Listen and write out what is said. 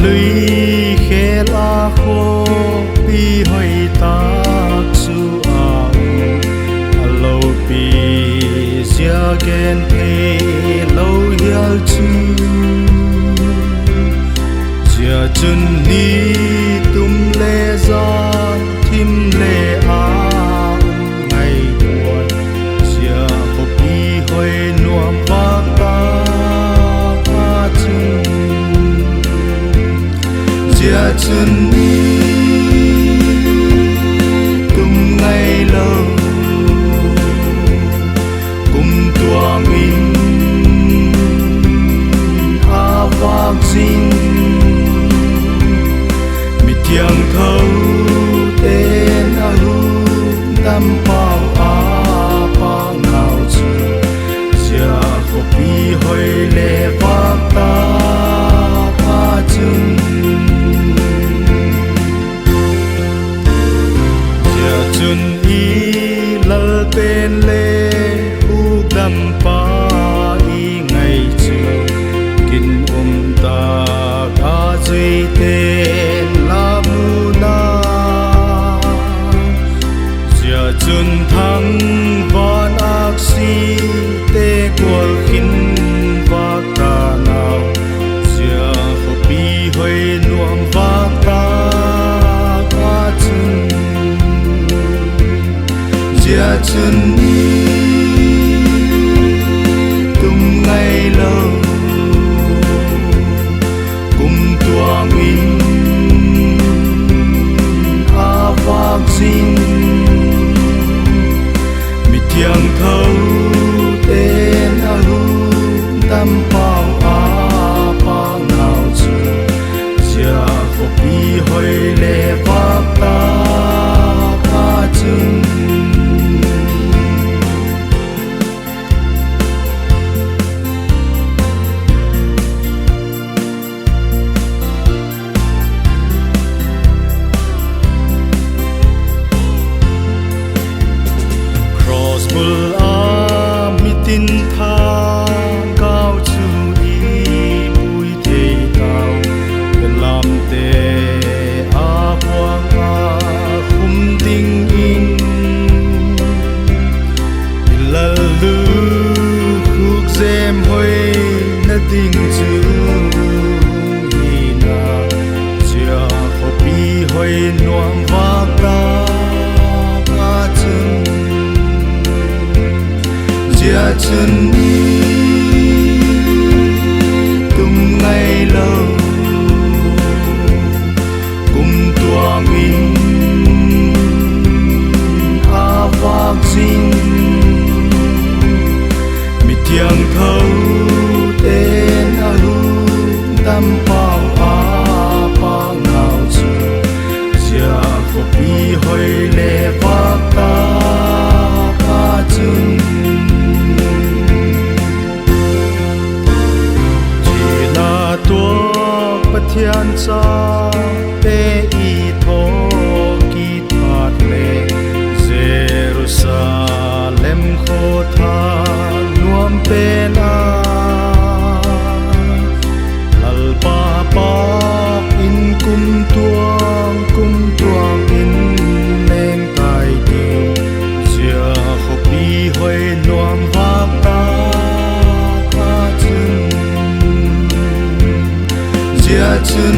lui khe la khô pi hoi tak su alo pi zia gen pe lo hial chu zia chun ni tum le za thim le a ngày buồn zia khô pi hoi nuam ba ta chun zia chun ni tum ngày lâu cùng tuang in a vang xin mi tiang thâu tên a hu tâm bao a pa ngao chu zia khô pi hoi le vang ta a chun chun i lal pen le u dam pa i ngày chiều kin ta ka duy tên la mu na zia chun thăng van ak si te kwal khin va ka nào zia khô pi hoi nuam va ta ka chun zia chun ni tum ngày lâu cùng tuang in a vang xin mi tiang thâu tên a hu tâm bao a pa ngao chu zia khô pi hoi le va ta ka chun bul a mi tin tha cao chu i bui te tao lam te a quang a khum ding in la lu khuk zem hoi na ding chu hi na chia ho pi hoi nuam va ta ka chun zia chun ni tum ngày lâu cùng tuang in a vang xin mi tiang thâu tên a hu tâm bao a pa ngao chu zia khô pi hoi le va ta ka chun thiên cha te i tho ki that le Jerusalem kho tha nuam pe na lal pa pa in kum tuang in neng tai ti zia kho pi hoi nuam va ta ka chun zia chun